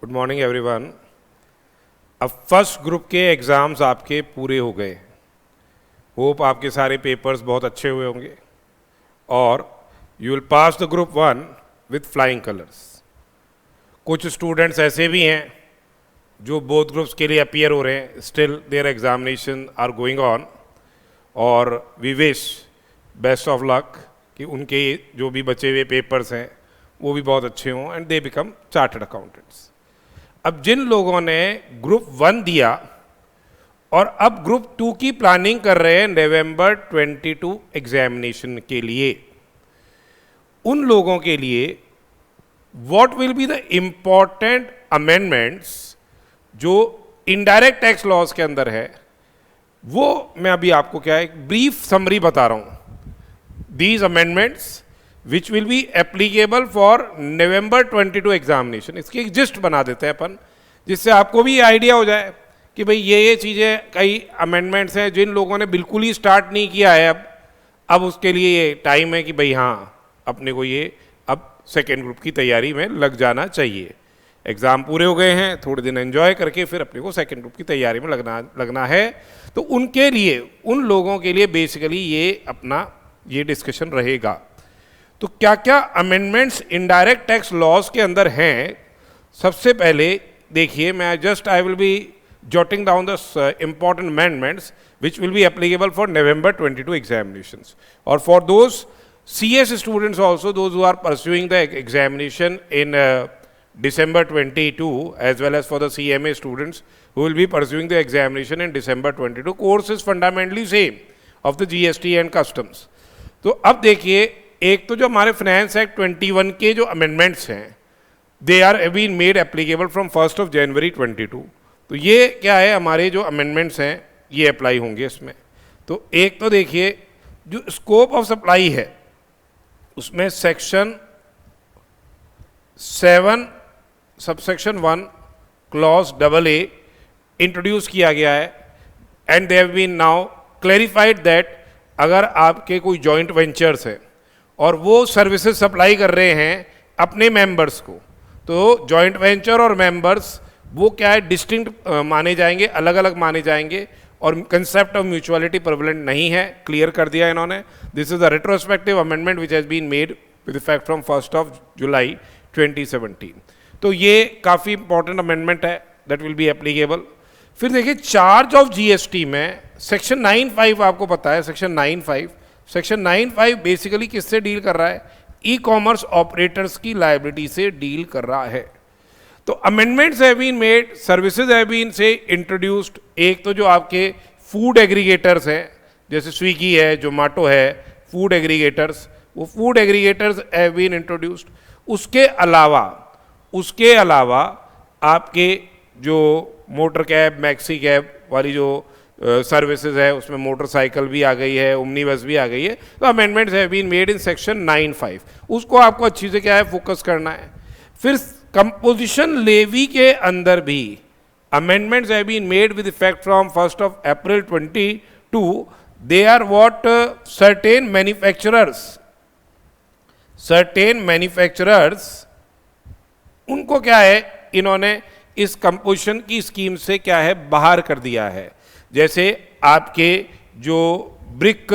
Good morning everyone. अब first group के exams आपके पूरे हो गए। होप आपके सारे पेपर्स बहुत अच्छे हुए होंगे और you will pass the group 1 with flying colours. कुछ स्टूडेंट्स ऐसे भी हैं जो बोथ ग्रुप्स के लिए अपीयर हो रहे हैं, still their examination are going on, और we wish best of luck कि उनके जो भी बचे हुए पेपर्स हैं वो भी बहुत अच्छे हों and they become chartered accountants. अब जिन लोगों ने ग्रुप 1 दिया और अब ग्रुप 2 की प्लानिंग कर रहे हैं नवंबर 22 एग्जामिनेशन के लिए, उन लोगों के लिए what will be the important amendments जो इनडायरेक्ट टैक्स लॉज के अंदर है, वो मैं अभी आपको क्या एक ब्रीफ समरी बता रहा हूं। These amendments which will be applicable for November 22 examination. इसकी एक जिस्ट बना देते हैं अपन, जिससे आपको भी आइडिया हो जाए कि भाई ये चीज़ें, कई अमेंडमेंट्स हैं जिन लोगों ने बिल्कुल ही स्टार्ट नहीं किया है अब उसके लिए ये टाइम है कि भाई हाँ, अपने को ये अब सेकेंड ग्रुप की तैयारी में लग जाना चाहिए। एग्ज़ाम पूरे हो गए हैं, थोड़े दिन एंजॉय करके फिर अपने को सेकेंड ग्रुप की तैयारी में लगना है। तो उनके लिए, उन लोगों के लिए बेसिकली ये अपना ये डिस्कशन रहेगा। तो क्या क्या अमेंडमेंट्स इनडायरेक्ट टैक्स लॉज के अंदर हैं, सबसे पहले देखिए, मैं I will be jotting down the important amendments which will be applicable for November 22 examinations, or for those CS students also, those who are pursuing the examination in December 22, as well as for the CMA students who will be pursuing the examination in December 22. Course is fundamentally same of the GST and customs. तो अब देखिए, एक तो जो हमारे finance act 21 के जो amendments हैं, they are been made applicable from 1 January 22। तो ये क्या है, हमारे जो अमेंडमेंट्स हैं ये अप्लाई होंगे इसमें। तो एक तो देखिए, जो स्कोप ऑफ सप्लाई है उसमें section 7 subsection 1 clause AA introduce किया गया है, and they have been now clarified that अगर आपके कोई जॉइंट वेंचर्स है और वो सर्विसेज सप्लाई कर रहे हैं अपने मेंबर्स को, तो जॉइंट वेंचर और मेंबर्स वो क्या है, डिस्टिंक्ट माने जाएंगे, अलग अलग माने जाएंगे, और कंसेप्ट ऑफ म्यूचुअलिटी प्रेवलेंट नहीं है, क्लियर कर दिया इन्होंने। This is a retrospective amendment which has been made with effect from 1 July 2017। तो ये काफ़ी इंपॉर्टेंट अमेंडमेंट है, दैट विल बी एप्लीकेबल। फिर देखिए, चार्ज ऑफ जीएसटी में सेक्शन 9(5) आपको पता है, सेक्शन 9(5) बेसिकली किससे डील कर रहा है, ई कॉमर्स ऑपरेटर्स की लायबिलिटी से डील कर रहा है। तो amendments have been made, services have been से इंट्रोड्यूस्ड। एक तो जो आपके फूड एग्रीगेटर्स हैं, जैसे स्विगी है, जोमेटो है, फूड एग्रीगेटर्स, वो food aggregators have been introduced. उसके अलावा आपके जो मोटर कैब, मैक्सी कैब वाली जो सर्विसेज है, उसमें मोटरसाइकिल भी आ गई है, ओमनी बस भी आ गई है। तो amendments have been made in section 9(5), उसको आपको अच्छी से क्या है, फोकस करना है। फिर कंपोजिशन लेवी के अंदर भी amendments have been made with effect from 1 April 22। They are what, certain manufacturers, उनको क्या है, इन्होंने इस कंपोजिशन की स्कीम से क्या है, बाहर कर दिया है। जैसे आपके जो ब्रिक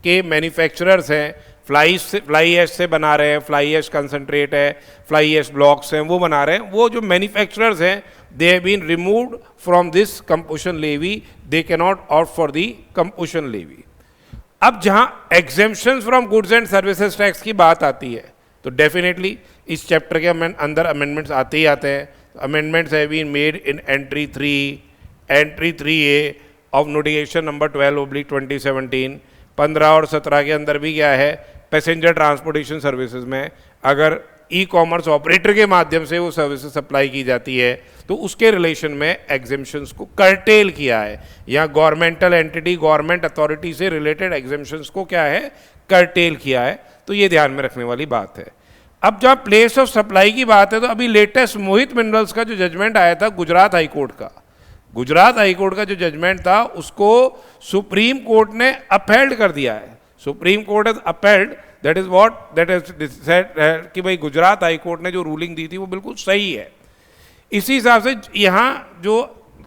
के मैन्युफैक्चरर्स हैं, फ्लाई ऐश से बना रहे हैं, फ्लाई ऐश कंसंट्रेट है, फ्लाई ऐश ब्लॉक्स हैं, वो बना रहे हैं, वो जो मैन्युफैक्चरर्स हैं, they have been removed from this composition levy, they can not opt for the composition levy. अब जहां exemptions from goods and services tax की बात आती है, तो डेफिनेटली इस चैप्टर के अंदर अमेंडमेंट्स आते ही आते हैं। Amendments have been made in entry 3A of notification number 12/2017। 15 और 17 के अंदर भी क्या है, पैसेंजर ट्रांसपोर्टेशन सर्विसेज में अगर ई कॉमर्स ऑपरेटर के माध्यम से वो सर्विसेज सप्लाई की जाती है, तो उसके रिलेशन में एग्जेम्पशंस को कर्टेल किया है। या गवर्नमेंटल एंटिटी, गवर्नमेंट अथॉरिटी से रिलेटेड एग्जेम्पशंस को क्या है, कर्टेल किया है। तो ये ध्यान में रखने वाली बात है। अब जहाँ प्लेस ऑफ सप्लाई की बात है, तो अभी लेटेस्ट मोहित मिनरल्स का जो जजमेंट आया था गुजरात हाईकोर्ट का जो जजमेंट था, उसको सुप्रीम कोर्ट ने अपहेल्ड कर दिया है। Supreme court has upheld that is what that is said कि भाई गुजरात हाई कोर्ट ने जो रूलिंग दी थी वो बिल्कुल सही है। इसी हिसाब से यहाँ जो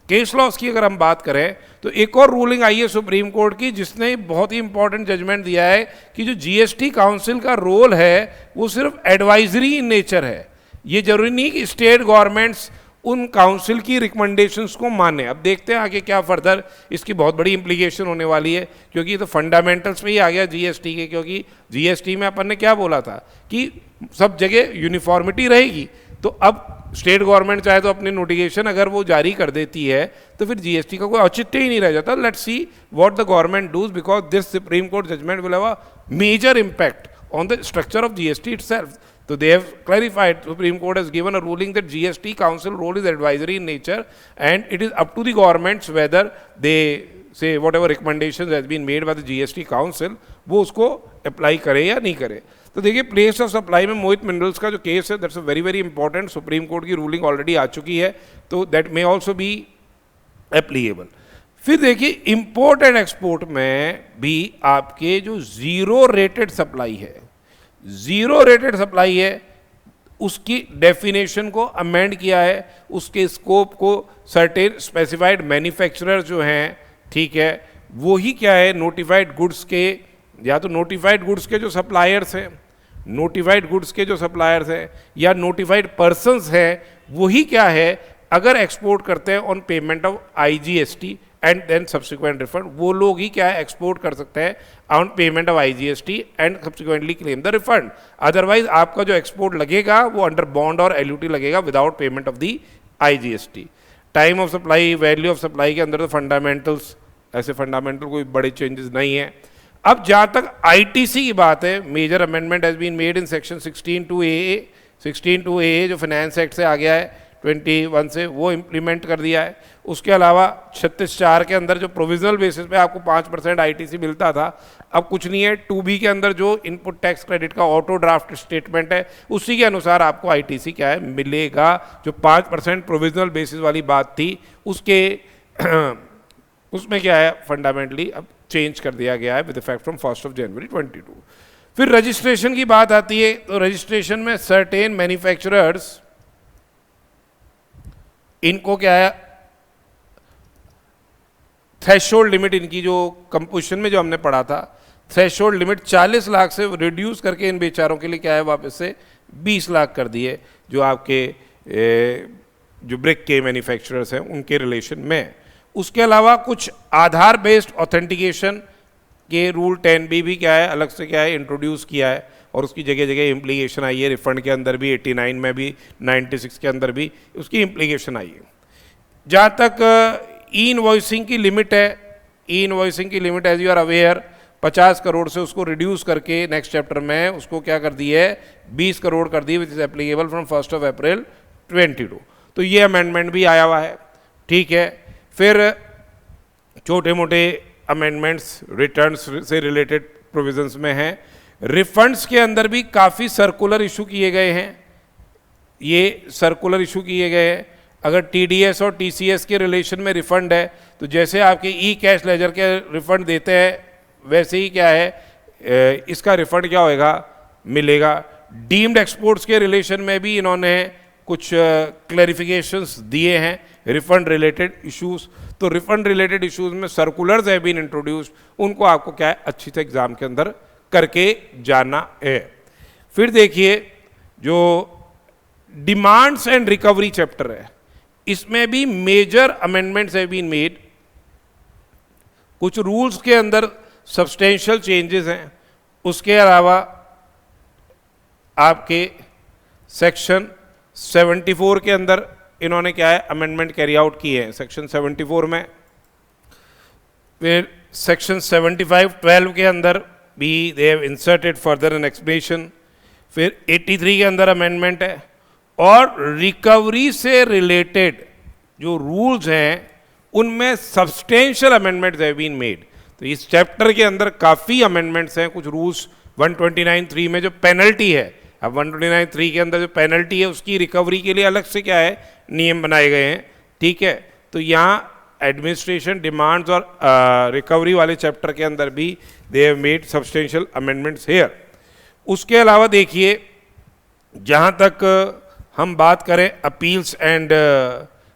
केस लॉस की अगर हम बात करें तो एक और रूलिंग आई है सुप्रीम कोर्ट की, जिसने बहुत ही इंपॉर्टेंट जजमेंट दिया है कि जो जीएसटी काउंसिल का रोल है वो सिर्फ एडवाइजरी इन नेचर है। ये जरूरी नहीं कि स्टेट गवर्नमेंट्स उन काउंसिल की रिकमेंडेशंस को माने। अब देखते हैं आगे क्या फर्दर इसकी बहुत बड़ी इंप्लीकेशन होने वाली है, क्योंकि ये तो फंडामेंटल्स पे ही आ गया जीएसटी के। क्योंकि जीएसटी में अपन ने क्या बोला था कि सब जगह यूनिफॉर्मिटी रहेगी, तो अब स्टेट गवर्नमेंट चाहे तो अपनी नोटिफिकेशन अगर वो जारी कर देती है तो फिर जीएसटी का कोई औचित्य ही नहीं रह जाता। Let's see what the government does, because this supreme court judgement will have a major impact on the structure of GST itself. So they have clarified, Supreme Court has given a ruling that GST council role is advisory in nature and it is up to the governments whether they say whatever recommendations has been made by the GST council वो उसको apply करे या नहीं करे। तो देखिए place of supply में मोहित minerals का जो केस है that's a very very important, supreme court की रूलिंग ऑलरेडी आ चुकी है, तो that may also be applicable. फिर देखिए इंपोर्ट एंड एक्सपोर्ट में भी आपके जो जीरो रेटेड सप्लाई है, जीरो रेटेड सप्लाई है, उसकी डेफिनेशन को अमेंड किया है, उसके स्कोप को सर्टेन स्पेसिफाइड मैन्युफैक्चरर जो हैं, ठीक है, वो ही क्या है नोटिफाइड गुड्स के, या तो नोटिफाइड गुड्स के जो सप्लायर्स हैं, नोटिफाइड गुड्स के जो सप्लायर्स हैं या नोटिफाइड पर्सन्स हैं, वही क्या है अगर एक्सपोर्ट करते हैं on payment of IGST and then subsequent refund, वो लोग ही क्या है एक्सपोर्ट कर सकते हैं on payment of IGST and subsequently claim the refund. Otherwise आपका जो एक्सपोर्ट लगेगा वो अंडर बॉन्ड और एलयूटी लगेगा without payment of the IGST. Time of supply, value of supply के अंदर तो फंडामेंटल्स, ऐसे फंडामेंटल कोई बड़े चेंजेस नहीं है। अब जहाँ तक आईटीसी की बात है, major amendment has been made in section 16(2)(a) जो फाइनेंस एक्ट से आ गया है 21 से, वो इम्प्लीमेंट कर दिया है। उसके अलावा 36(4) के अंदर जो प्रोविजनल बेसिस पे आपको 5% आईटीसी मिलता था, अब कुछ नहीं है। 2B के अंदर जो इनपुट टैक्स क्रेडिट का ऑटो ड्राफ्ट स्टेटमेंट है उसी के अनुसार आपको आईटीसी क्या है मिलेगा। जो 5% प्रोविजनल बेसिस वाली बात थी उसके उसमें क्या है फंडामेंटली अब चेंज कर दिया गया है विद इफेक्ट फ्रॉम 1 जनवरी 2022। फिर रजिस्ट्रेशन की बात आती है, तो रजिस्ट्रेशन में सर्टेन मैन्युफैक्चरर्स, इनको क्या है थ्रेशोल्ड लिमिट, इनकी जो कंपोजिशन में जो हमने पढ़ा था थ्रेशोल्ड लिमिट 40 लाख से रिड्यूस करके इन बेचारों के लिए क्या है वापस से 20 लाख कर दिए, जो आपके जो ब्रिक के मैन्युफैक्चरर्स हैं उनके रिलेशन में। उसके अलावा कुछ आधार बेस्ड ऑथेंटिकेशन के रूल 10B भी क्या है अलग से क्या है इंट्रोड्यूस किया है, और उसकी जगह जगह इम्प्लीकेशन आई है। रिफंड के अंदर भी 89 में भी 96 के अंदर भी उसकी इम्प्लीकेशन आई है। जहाँ तक ई इनवॉइसिंग की लिमिट है, ई इनवॉइसिंग की limit as you are aware 50 crore से उसको रिड्यूस करके नेक्स्ट चैप्टर में उसको क्या कर दी है 20 करोड़ कर दी, विच इज एप्लीकेबल फ्रॉम 1 अप्रैल 2022। तो ये अमेंडमेंट भी आया हुआ है, ठीक है। फिर छोटे मोटे अमेंडमेंट्स रिटर्न्स से रिलेटेड प्रोविजंस में हैं। रिफंड्स के अंदर भी काफ़ी सर्कुलर इशू किए गए हैं, ये सर्कुलर इशू किए गए हैं। अगर टीडीएस और टीसीएस के रिलेशन में रिफंड है तो जैसे आपके ई कैश लेजर के रिफंड देते हैं वैसे ही क्या है इसका रिफंड क्या होएगा मिलेगा। डीम्ड एक्सपोर्ट्स के रिलेशन में भी इन्होंने कुछ क्लैरिफिकेशंस दिए हैं रिफंड रिलेटेड इश्यूज। तो रिफंड रिलेटेड इश्यूज में सर्कुलर्स हैव बीन इंट्रोड्यूस्ड, उनको आपको क्या है अच्छी से एग्जाम के अंदर करके जाना है। फिर देखिए जो डिमांड्स एंड रिकवरी चैप्टर है, इसमें भी major amendments have been made. कुछ रूल्स के अंदर सब्सटेंशियल चेंजेस हैं। उसके अलावा आपके सेक्शन 74 के अंदर इन्होंने क्या है अमेंडमेंट कैरी आउट की है सेक्शन 74 में। फिर सेक्शन 75(12) के अंदर भी they have inserted further an explanation. फिर 83 के अंदर अमेंडमेंट है, और रिकवरी से रिलेटेड जो रूल्स हैं उनमें substantial amendments have been made. तो इस चैप्टर के अंदर काफ़ी अमेंडमेंट्स हैं। कुछ रूल्स 129(3) में जो पेनल्टी है, अब 129(3) के अंदर जो पेनल्टी है उसकी रिकवरी के लिए अलग से क्या है नियम बनाए गए हैं, ठीक है। तो यहाँ एडमिनिस्ट्रेशन डिमांड्स और रिकवरी वाले चैप्टर के अंदर भी they have made substantial amendments here. उसके अलावा देखिए जहाँ तक हम बात करें अपील्स एंड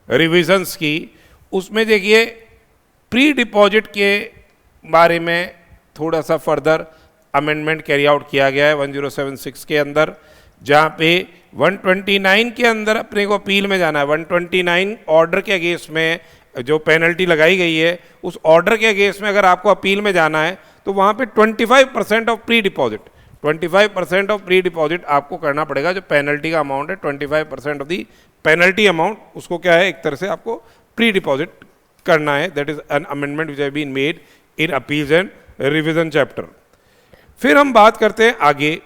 रिविजन्स की, उसमें देखिए प्री डिपॉजिट के बारे में थोड़ा सा फर्दर अमेंडमेंट कैरी आउट किया गया है 1076 के अंदर, जहाँ पे 129 के अंदर अपने को अपील में जाना है। 129 ऑर्डर के अगेंस्ट में जो पेनल्टी लगाई गई है, उस ऑर्डर के अगेंस्ट में अगर आपको अपील में जाना है तो वहाँ पे 25% of pre deposit, 25% of pre deposit आपको करना पड़ेगा। जो पेनल्टी का अमाउंट है 25% ऑफ दी पेनल्टी अमाउंट, उसको क्या है एक तरह से आपको प्री डिपॉजिट करना है। That is an amendment which have been made in appeals and revision chapter. फिर हम बात करते हैं आगे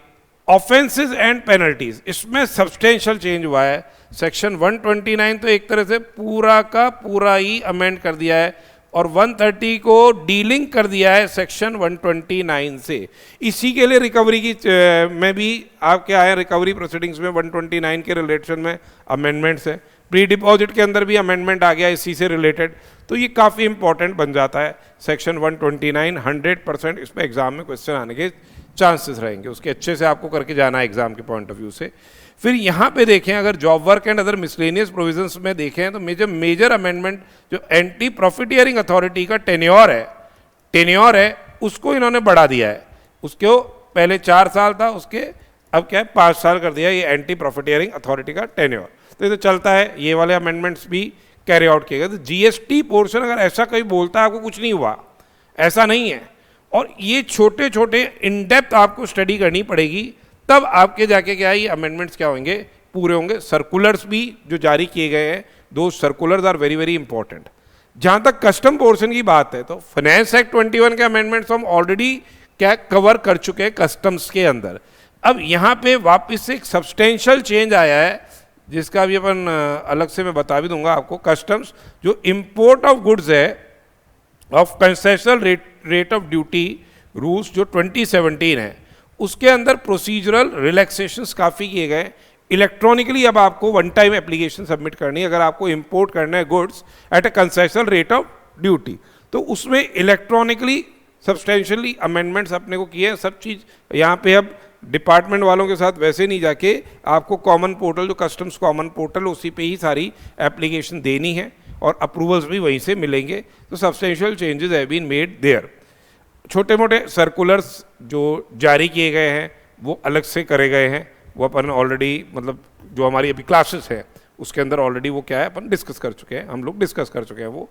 ऑफेंसेस एंड पेनल्टीज। इसमें सब्सटेंशियल चेंज हुआ है। सेक्शन 129 तो एक तरह से पूरा का पूरा ही अमेंड कर दिया है और 130 को डीलिंग कर दिया है सेक्शन 129 से। इसी के लिए रिकवरी की में भी आपके आए रिकवरी प्रोसीडिंग्स में 129 के रिलेशन में अमेंडमेंट्स है। प्री डिपॉजिट के अंदर भी अमेंडमेंट आ गया इसी से रिलेटेड, तो ये काफ़ी इंपॉर्टेंट बन जाता है सेक्शन 129। 100% इसमें एग्जाम में क्वेश्चन आने के चांसेस रहेंगे, उसके अच्छे से आपको करके जाना है एग्जाम के पॉइंट ऑफ व्यू से। फिर यहाँ पे देखें, अगर job work and other miscellaneous provisions में देखें तो मेजर अमेंडमेंट जो एंटी प्रॉफिटियरिंग अथॉरिटी का टेन्योर है उसको इन्होंने बढ़ा दिया है। उसको पहले 4 साल था, उसके अब क्या है 5 साल कर दिया ये एंटी प्रॉफिटियरिंग अथॉरिटी का टेन्योर। तो ये तो चलता है, ये वाले अमेंडमेंट्स भी कैरी आउट किए गए। तो जीएसटी पोर्शन अगर ऐसा कोई बोलता है आपको कुछ नहीं हुआ, ऐसा नहीं है। और ये छोटे छोटे इन डेप्थ आपको स्टडी करनी पड़ेगी, तब आपके जाके क्या है ये अमेंडमेंट्स क्या होंगे, पूरे होंगे। सर्कुलर्स भी जो जारी किए गए हैं, दो circulars are very very important. जहाँ तक कस्टम पोर्शन की बात है तो फाइनेंस एक्ट 21 के अमेंडमेंट्स हम ऑलरेडी क्या कवर कर चुके हैं कस्टम्स के अंदर। अब यहाँ पे वापस से एक सब्सटेंशियल चेंज आया है, जिसका भी अपन अलग से मैं बता भी दूंगा आपको। कस्टम्स जो इम्पोर्ट ऑफ गुड्स है of concessional rate of duty rules जो 2017 है, उसके अंदर प्रोसीजरल रिलैक्सेशंस काफ़ी किए गए। इलेक्ट्रॉनिकली अब आपको वन टाइम एप्लीकेशन सबमिट करनी है अगर आपको इंपोर्ट करना है goods at a concessional rate of duty, तो उसमें इलेक्ट्रॉनिकली सब्सटेंशियली अमेंडमेंट्स अपने को किए हैं। सब चीज़ यहाँ पे अब डिपार्टमेंट वालों के साथ वैसे नहीं जाके आपको कॉमन पोर्टल जो कस्टम्स कॉमन पोर्टल उसी पे ही सारी एप्लीकेशन देनी है और अप्रूवल्स भी वहीं से मिलेंगे। तो substantial changes have been made there. छोटे मोटे सर्कुलर्स जो जारी किए गए हैं वो अलग से करे गए हैं, वो अपन ऑलरेडी मतलब जो हमारी अभी क्लासेस है उसके अंदर ऑलरेडी वो क्या है अपन डिस्कस कर चुके हैं, हम लोग डिस्कस कर चुके हैं। वो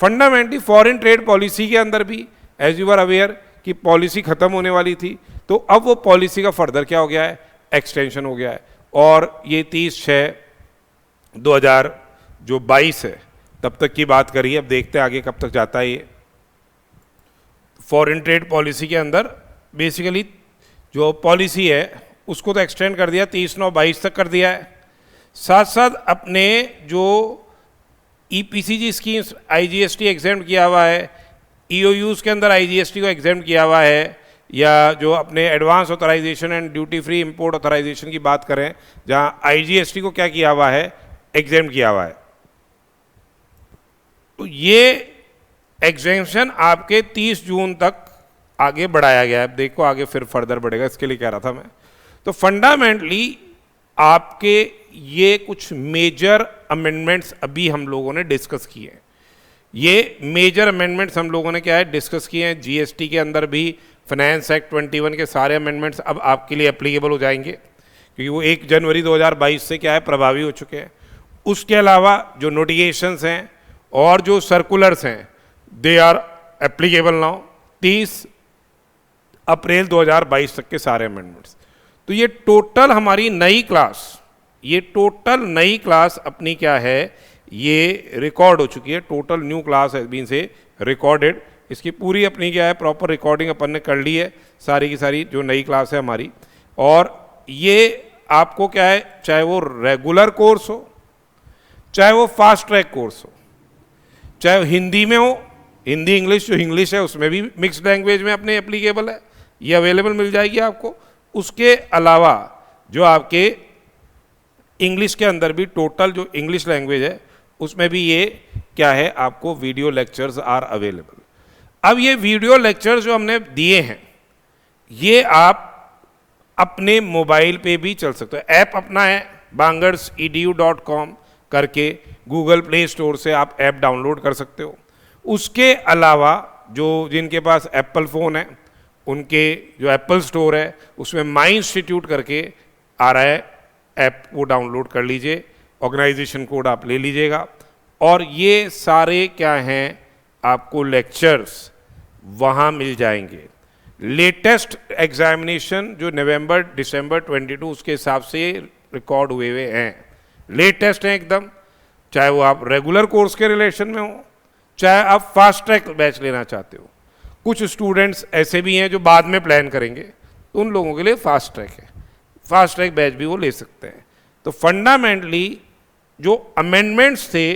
फंडामेंटली फॉरेन ट्रेड पॉलिसी के अंदर भी एज यू आर अवेयर कि पॉलिसी ख़त्म होने वाली थी, तो अब वो पॉलिसी का फर्दर क्या हो गया है, एक्सटेंशन हो गया है। और ये 30/6/2022 है, तब तक की बात करिए। अब देखते हैं आगे कब तक जाता है ये। फॉरेन ट्रेड पॉलिसी के अंदर बेसिकली जो पॉलिसी है उसको तो एक्सटेंड कर दिया, 30/9/22 तक कर दिया है। साथ साथ अपने जो ईपीसीजी स्कीम्स आईजीएसटी एग्जेम्प्ट किया हुआ है, ईओयूज़ के अंदर आईजीएसटी को एग्जेम्प्ट किया हुआ है, या जो अपने advance authorisation and duty free import authorisation की बात करें जहां आईजीएसटी को क्या किया हुआ है, एग्जेम्प्ट किया हुआ है, तो ये एग्जेम्पशन आपके 30 जून तक आगे बढ़ाया गया है। देखो आगे फिर फर्दर बढ़ेगा, इसके लिए कह रहा था मैं। तो फंडामेंटली आपके ये कुछ मेजर अमेंडमेंट्स अभी हम लोगों ने डिस्कस किए हैं। ये मेजर अमेंडमेंट्स हम लोगों ने क्या है डिस्कस किए हैं। जीएसटी के अंदर भी फाइनेंस एक्ट 21 के सारे अमेंडमेंट्स अब आपके लिए एप्लीकेबल हो जाएंगे, क्योंकि वो 1 जनवरी 2022 से क्या है प्रभावी हो चुके हैं। उसके अलावा जो नोटिफिकेशंस हैं और जो सर्कुलर्स हैं दे आर एप्लीकेबल नाउ 30 अप्रैल 2022 तक के सारे अमेंडमेंट्स। तो ये टोटल हमारी नई क्लास अपनी क्या है, ये रिकॉर्ड हो चुकी है। Total new class has been से रिकॉर्डेड। इसकी पूरी अपनी क्या है प्रॉपर रिकॉर्डिंग अपन ने कर ली है, सारी की सारी जो नई क्लास है हमारी। और ये आपको क्या है, चाहे वो रेगुलर कोर्स हो, चाहे वो फास्ट ट्रैक कोर्स हो, चाहे वो हिंदी में हो, हिंदी इंग्लिश जो इंग्लिश है उसमें भी मिक्स्ड लैंग्वेज में अपने एप्लीकेबल है, ये अवेलेबल मिल जाएगी आपको। उसके अलावा जो आपके इंग्लिश के अंदर भी टोटल जो इंग्लिश लैंग्वेज है उसमें भी ये क्या है आपको वीडियो लेक्चर्स आर अवेलेबल। अब ये वीडियो लेक्चर्स जो हमने दिए हैं ये आप अपने मोबाइल पे भी चल सकते हो। ऐप अपना है bangarsedu.com करके गूगल प्ले स्टोर से आप ऐप डाउनलोड कर सकते हो। उसके अलावा जो जिनके पास एप्पल फ़ोन है उनके जो एप्पल स्टोर है उसमें माई इंस्टीट्यूट करके आ रहा है ऐप, वो डाउनलोड कर लीजिए, ऑर्गेनाइजेशन कोड आप ले लीजिएगा। और ये सारे क्या हैं आपको लेक्चर्स वहाँ मिल जाएंगे। लेटेस्ट एग्जामिनेशन जो नवंबर दिसंबर 22 उसके हिसाब से रिकॉर्ड हुए हैं, लेटेस्ट हैं एकदम, चाहे वो आप रेगुलर कोर्स के रिलेशन में हो, चाहे आप फास्ट ट्रैक बैच लेना चाहते हो। कुछ स्टूडेंट्स ऐसे भी हैं जो बाद में प्लान करेंगे, तो उन लोगों के लिए फास्ट ट्रैक है, फास्ट ट्रैक बैच भी वो ले सकते हैं। तो फंडामेंटली जो अमेंडमेंट्स थे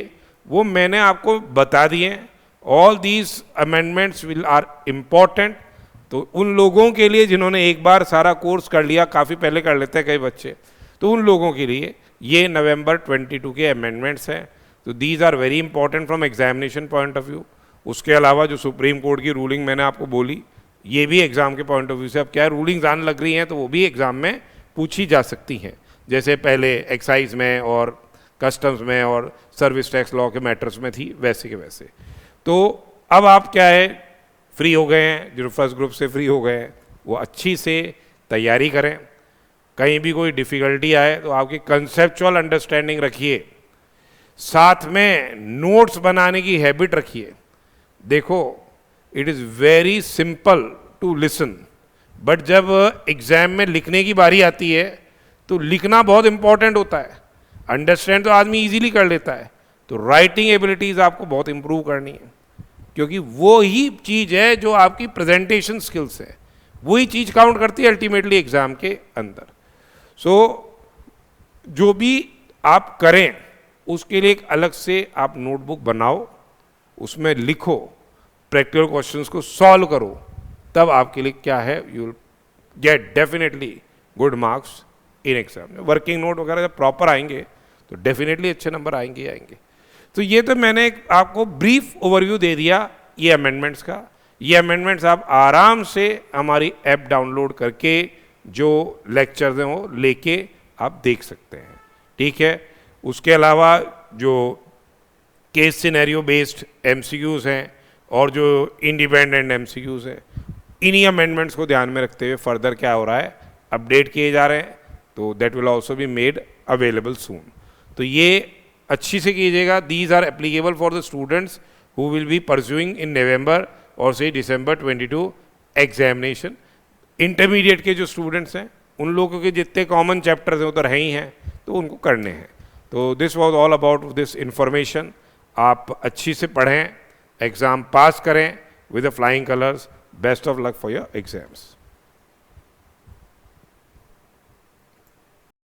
वो मैंने आपको बता दिए। All these amendments will are important. तो उन लोगों के लिए जिन्होंने एक बार सारा कोर्स कर लिया, काफ़ी पहले कर लेते हैं कई बच्चे, तो उन लोगों के लिए ये नवंबर 22 के अमेंडमेंट्स हैं। तो these are very important from examination point of view. उसके अलावा जो सुप्रीम कोर्ट की रूलिंग मैंने आपको बोली, ये भी एग्ज़ाम के पॉइंट ऑफ व्यू से अब क्या रूलिंग्स आने लग रही हैं तो वो भी एग्ज़ाम में पूछी जा सकती हैं, जैसे पहले एक्साइज में और कस्टम्स में और सर्विस टैक्स लॉ के मैटर्स में थी, वैसे के वैसे। तो अब आप क्या है, फ्री हो गए हैं, जो फर्स्ट ग्रुप से फ्री हो गए हैं वो अच्छी से तैयारी करें। कहीं भी कोई डिफ़िकल्टी आए तो आपकी कंसेप्चुअल अंडरस्टैंडिंग रखिए, साथ में नोट्स बनाने की हैबिट रखिए। देखो, it is very simple to listen, but जब एग्ज़ाम में लिखने की बारी आती है तो लिखना बहुत इंपॉर्टेंट होता है। अंडरस्टैंड तो आदमी इजीली कर लेता है, तो राइटिंग एबिलिटीज़ आपको बहुत इंप्रूव करनी है, क्योंकि वो ही चीज़ है जो आपकी प्रेजेंटेशन स्किल्स है, वही चीज़ काउंट करती है अल्टीमेटली एग्ज़ाम के अंदर। सो जो भी आप करें उसके लिए एक अलग से आप नोटबुक बनाओ, उसमें लिखो, प्रैक्टिकल क्वेश्चंस को सॉल्व करो, तब आपके लिए क्या है, you will get definitely good marks in exam. Working note वगैरह जब प्रॉपर आएंगे तो डेफिनेटली अच्छे नंबर आएंगे ही आएंगे। तो ये तो मैंने आपको ब्रीफ ओवरव्यू दे दिया ये अमेंडमेंट्स का। ये अमेंडमेंट्स आप आराम से हमारी ऐप डाउनलोड करके जो लेक्चर्स हैं वो लेके आप देख सकते हैं, ठीक है। उसके अलावा जो केस सिनेरियो बेस्ड एमसीक्यूज़ हैं और जो इंडिपेंडेंट एमसीक्यूज़ हैं, इन्हीं अमेंडमेंट्स को ध्यान में रखते हुए फर्दर क्या हो रहा है, अपडेट किए जा रहे हैं, तो that will also be made available soon. तो ये अच्छी से कीजिएगा। These are applicable for the students who will be pursuing in November और से दिसंबर 22 एग्जामिनेशन। इंटरमीडिएट के जो स्टूडेंट्स हैं उन लोगों के जितने कॉमन चैप्टर्स हैं उधर हैं ही हैं, तो उनको करने हैं। तो this was all about this information. आप अच्छी से पढ़ें, एग्ज़ाम पास करें with the flying colours. Best of luck for your exams.